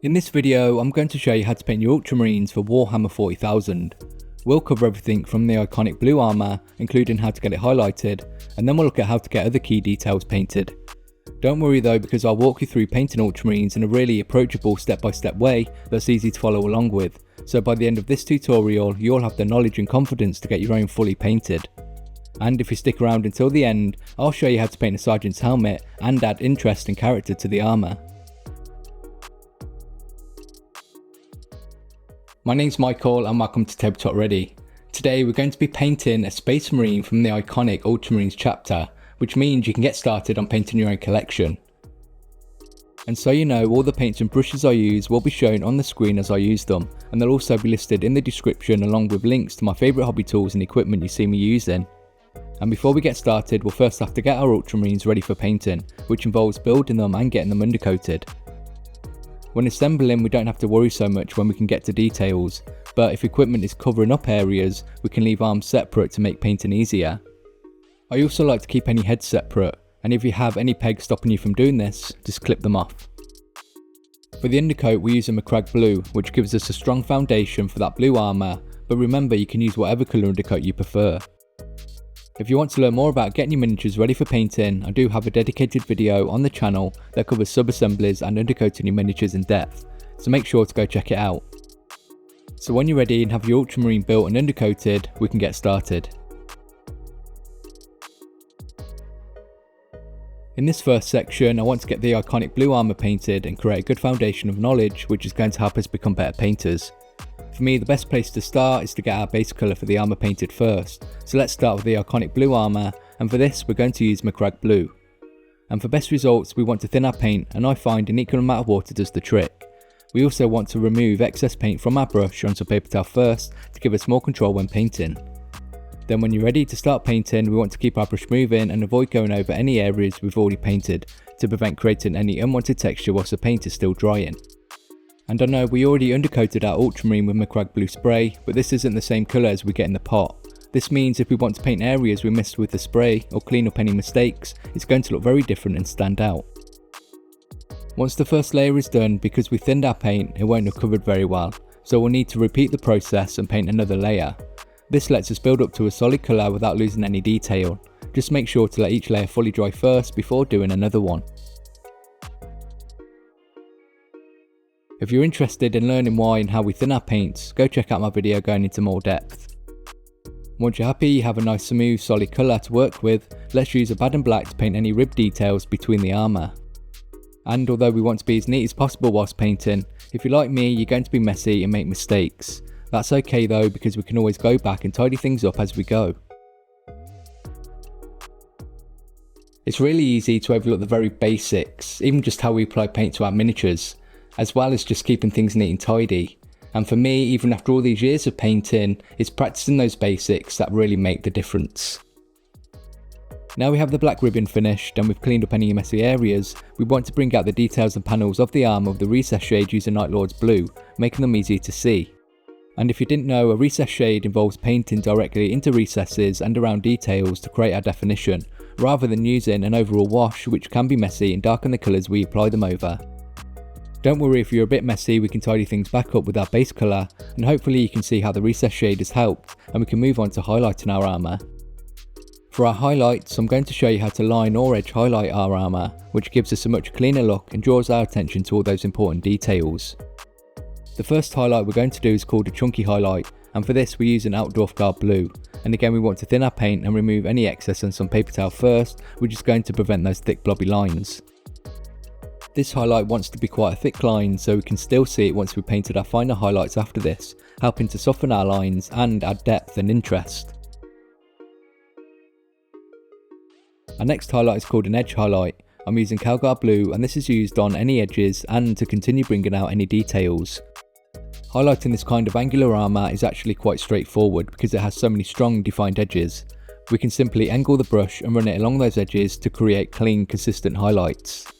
In this video, I'm going to show you how to paint your Ultramarines for Warhammer 40,000. We'll cover everything from the iconic blue armour, including how to get it highlighted, and then we'll look at how to get other key details painted. Don't worry though, because I'll walk you through painting Ultramarines in a really approachable step-by-step way that's easy to follow along with, so by the end of this tutorial you'll have the knowledge and confidence to get your own fully painted. And if you stick around until the end, I'll show you how to paint a sergeant's helmet and add interest and character to the armour. My name's Michael and welcome to TableTopReady. Today we're going to be painting a Space Marine from the iconic Ultramarines chapter, which means you can get started on painting your own collection. And so you know, all the paints and brushes I use will be shown on the screen as I use them, and they'll also be listed in the description along with links to my favourite hobby tools and equipment you see me using. And before we get started, we'll first have to get our Ultramarines ready for painting, which involves building them and getting them undercoated. When assembling, we don't have to worry so much when we can get to details, but if equipment is covering up areas, we can leave arms separate to make painting easier. I also like to keep any heads separate, and if you have any pegs stopping you from doing this, just clip them off. For the undercoat, we use a Macragge blue, which gives us a strong foundation for that blue armour, but remember you can use whatever colour undercoat you prefer. If you want to learn more about getting your miniatures ready for painting, I do have a dedicated video on the channel that covers sub-assemblies and undercoating your miniatures in depth, so make sure to go check it out. So when you're ready and have your Ultramarine built and undercoated, we can get started. In this first section, I want to get the iconic blue armour painted and create a good foundation of knowledge which is going to help us become better painters. For me, the best place to start is to get our base colour for the armour painted first, so let's start with the iconic blue armour, and for this we're going to use Macragge blue. And for best results we want to thin our paint, and I find an equal amount of water does the trick. We also want to remove excess paint from our brush onto paper towel first to give us more control when painting. Then when you're ready to start painting, we want to keep our brush moving and avoid going over any areas we've already painted to prevent creating any unwanted texture whilst the paint is still drying. And I know we already undercoated our Ultramarine with Macragge blue spray, but this isn't the same colour as we get in the pot. This means if we want to paint areas we missed with the spray or clean up any mistakes, it's going to look very different and stand out. Once the first layer is done, because we thinned our paint, it won't have covered very well, so we'll need to repeat the process and paint another layer. This lets us build up to a solid colour without losing any detail. Just make sure to let each layer fully dry first before doing another one. If you're interested in learning why and how we thin our paints, go check out my video going into more depth. Once you're happy you have a nice smooth solid colour to work with, let's use a Baden Black to paint any rib details between the armour. And although we want to be as neat as possible whilst painting, if you're like me you're going to be messy and make mistakes. That's okay though, because we can always go back and tidy things up as we go. It's really easy to overlook the very basics, even just how we apply paint to our miniatures, as well as just keeping things neat and tidy. And for me, even after all these years of painting, it's practicing those basics that really make the difference. Now we have the black ribbon finished and we've cleaned up any messy areas, we want to bring out the details and panels of the armour with the recess shade using Night Lord's blue, making them easy to see. And if you didn't know, a recess shade involves painting directly into recesses and around details to create our definition, rather than using an overall wash which can be messy and darken the colours we apply them over. Don't worry if you're a bit messy, we can tidy things back up with our base colour, and hopefully you can see how the recess shade has helped, and we can move on to highlighting our armour. For our highlights, I'm going to show you how to line or edge highlight our armour, which gives us a much cleaner look and draws our attention to all those important details. The first highlight we're going to do is called a chunky highlight, and for this we use an Outdoor Guard blue, and again we want to thin our paint and remove any excess on some paper towel first, which is going to prevent those thick blobby lines. This highlight wants to be quite a thick line, so we can still see it once we've painted our finer highlights after this, helping to soften our lines and add depth and interest. Our next highlight is called an edge highlight. I'm using Calgar blue, and this is used on any edges and to continue bringing out any details. Highlighting this kind of angular armour is actually quite straightforward because it has so many strong defined edges. We can simply angle the brush and run it along those edges to create clean, consistent highlights.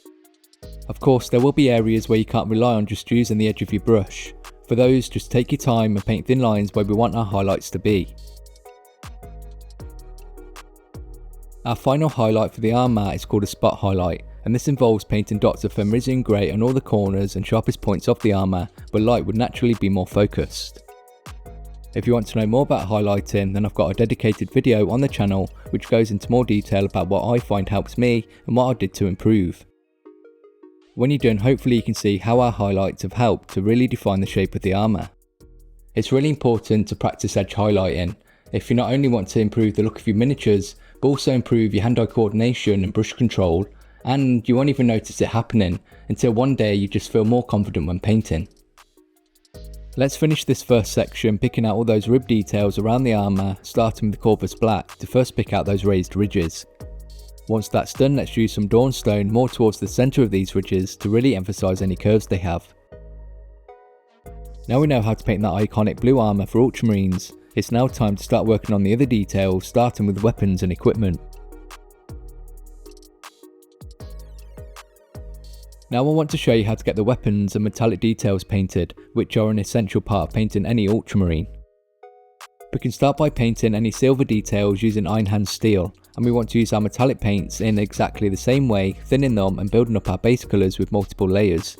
Of course, there will be areas where you can't rely on just using the edge of your brush. For those, just take your time and paint thin lines where we want our highlights to be. Our final highlight for the armour is called a spot highlight, and this involves painting dots of Fenrisian grey on all the corners and sharpest points of the armour where light would naturally be more focused. If you want to know more about highlighting, then I've got a dedicated video on the channel which goes into more detail about what I find helps me and what I did to improve. When you're done, hopefully you can see how our highlights have helped to really define the shape of the armour. It's really important to practice edge highlighting if you not only want to improve the look of your miniatures, but also improve your hand-eye coordination and brush control, and you won't even notice it happening until one day you just feel more confident when painting. Let's finish this first section picking out all those rib details around the armour, starting with the Corvus Black to first pick out those raised ridges. Once that's done, let's use some Dawnstone more towards the centre of these ridges to really emphasise any curves they have. Now we know how to paint that iconic blue armour for Ultramarines, it's now time to start working on the other details, starting with weapons and equipment. Now I want to show you how to get the weapons and metallic details painted, which are an essential part of painting any Ultramarine. We can start by painting any silver details using Iron Hand steel, and we want to use our metallic paints in exactly the same way, thinning them and building up our base colours with multiple layers.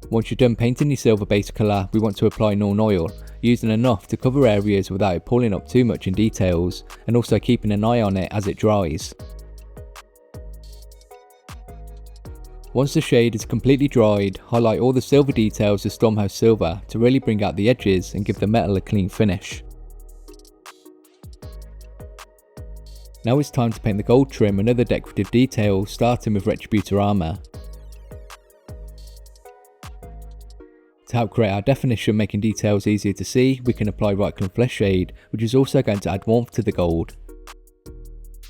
Once you're done painting your silver base colour, we want to apply Nuln Oil, using enough to cover areas without it pulling up too much in details, and also keeping an eye on it as it dries. Once the shade is completely dried, highlight all the silver details with Stormhouse Silver to really bring out the edges and give the metal a clean finish. Now it's time to paint the gold trim and other decorative details, starting with Retributor armour. To help create our definition, making details easier to see, we can apply Reikland Flesh Shade, which is also going to add warmth to the gold.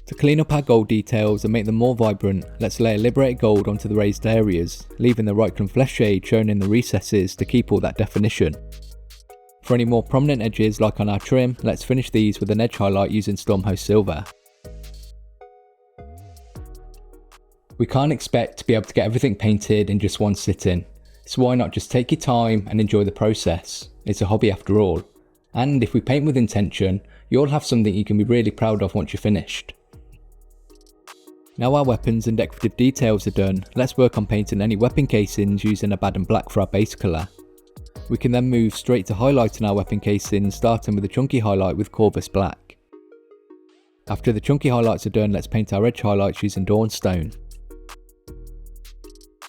To clean up our gold details and make them more vibrant, let's layer Liberated Gold onto the raised areas, leaving the Reikland Flesh Shade shown in the recesses to keep all that definition. For any more prominent edges like on our trim, let's finish these with an edge highlight using Stormhouse Silver. We can't expect to be able to get everything painted in just one sitting, so why not just take your time and enjoy the process? It's a hobby after all, and if we paint with intention, you'll have something you can be really proud of once you're finished. Now our weapons and decorative details are done, let's work on painting any weapon casings using Abaddon Black for our base colour. We can then move straight to highlighting our weapon casings, starting with a chunky highlight with Corvus Black. After the chunky highlights are done, let's paint our edge highlights using Dawnstone.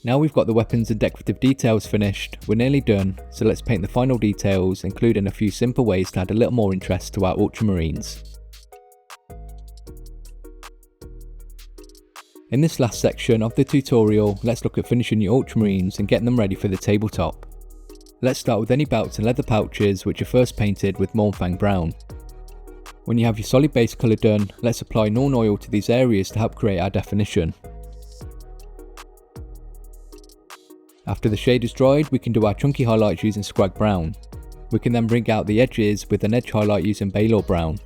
Now we've got the weapons and decorative details finished, we're nearly done, so let's paint the final details, including a few simple ways to add a little more interest to our Ultramarines. In this last section of the tutorial, let's look at finishing your Ultramarines and getting them ready for the tabletop. Let's start with any belts and leather pouches which are first painted with Mournfang Brown. When you have your solid base colour done, let's apply Nuln Oil to these areas to help create our definition. After the shade is dried, we can do our chunky highlights using Scrag Brown. We can then bring out the edges with an edge highlight using Baylor Brown.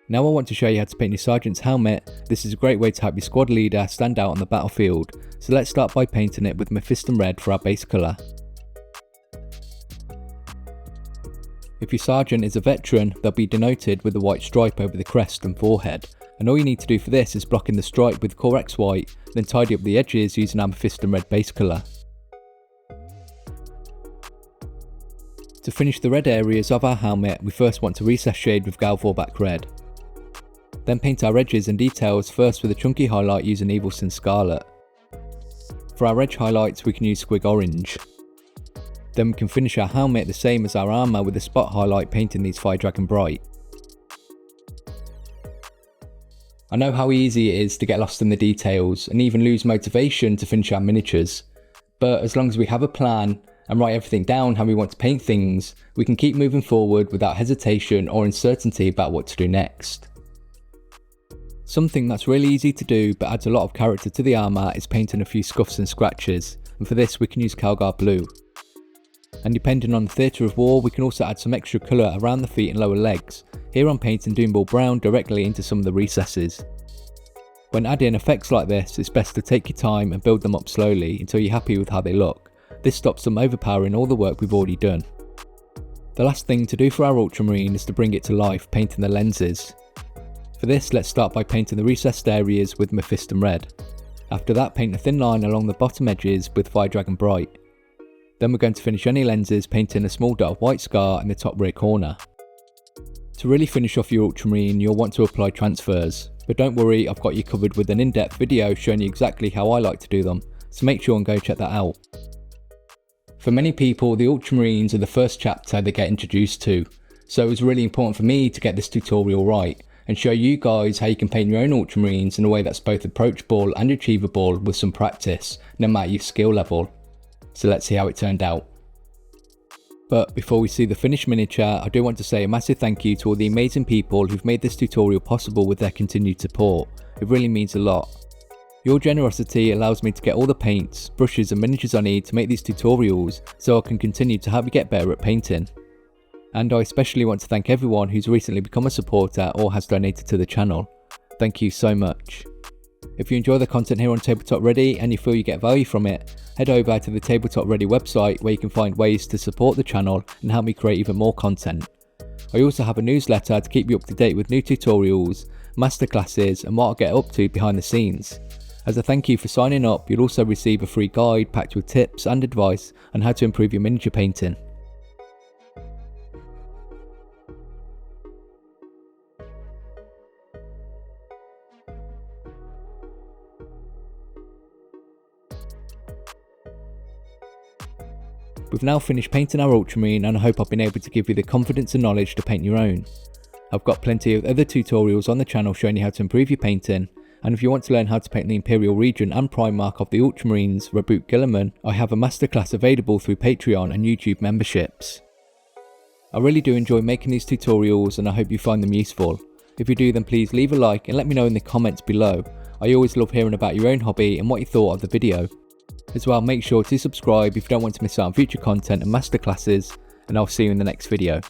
Now I want to show you how to paint your Sergeant's helmet. This is a great way to help your squad leader stand out on the battlefield, so let's start by painting it with Mephiston Red for our base colour. If your Sergeant is a veteran, they'll be denoted with a white stripe over the crest and forehead, and all you need to do for this is block in the stripe with Corex White, then tidy up the edges using our Mephiston Red base colour. To finish the red areas of our helmet, we first want to recess shade with Galvorbak Red. Then paint our edges and details first with a chunky highlight using Evilson Scarlet. For our edge highlights we can use Squig Orange. Then we can finish our helmet the same as our armour with a spot highlight painting these Fire Dragon Bright. I know how easy it is to get lost in the details and even lose motivation to finish our miniatures, but as long as we have a plan and write everything down how we want to paint things, we can keep moving forward without hesitation or uncertainty about what to do next. Something that's really easy to do but adds a lot of character to the armour is painting a few scuffs and scratches, and for this we can use Calgar Blue. And depending on the theatre of war, we can also add some extra colour around the feet and lower legs. Here I'm painting Doomball Brown directly into some of the recesses. When adding effects like this, it's best to take your time and build them up slowly until you're happy with how they look. This stops them overpowering all the work we've already done. The last thing to do for our Ultramarine is to bring it to life, painting the lenses. For this, let's start by painting the recessed areas with Mephiston Red. After that, paint a thin line along the bottom edges with Fire Dragon Bright. Then we're going to finish any lenses painting a small dot of white scar in the top rear corner. To really finish off your Ultramarine, you'll want to apply transfers, but don't worry, I've got you covered with an in-depth video showing you exactly how I like to do them, so make sure and go check that out. For many people, the Ultramarines are the first chapter they get introduced to, so it was really important for me to get this tutorial right and show you guys how you can paint your own Ultramarines in a way that's both approachable and achievable with some practice, no matter your skill level. So let's see how it turned out. But before we see the finished miniature, I do want to say a massive thank you to all the amazing people who've made this tutorial possible with their continued support. It really means a lot. Your generosity allows me to get all the paints, brushes and miniatures I need to make these tutorials so I can continue to help you get better at painting. And I especially want to thank everyone who's recently become a supporter or has donated to the channel. Thank you so much. If you enjoy the content here on TableTopReady and you feel you get value from it, head over to the TableTopReady website where you can find ways to support the channel and help me create even more content. I also have a newsletter to keep you up to date with new tutorials, masterclasses and what I get up to behind the scenes. As a thank you for signing up, you'll also receive a free guide packed with tips and advice on how to improve your miniature painting. We've now finished painting our Ultramarine and I hope I've been able to give you the confidence and knowledge to paint your own. I've got plenty of other tutorials on the channel showing you how to improve your painting, and if you want to learn how to paint the Imperial region and Primarch of the Ultramarines, Reboot Guilliman, I have a masterclass available through Patreon and YouTube memberships. I really do enjoy making these tutorials and I hope you find them useful. If you do, then please leave a like and let me know in the comments below. I always love hearing about your own hobby and what you thought of the video. As well, make sure to subscribe if you don't want to miss out on future content and masterclasses, and I'll see you in the next video.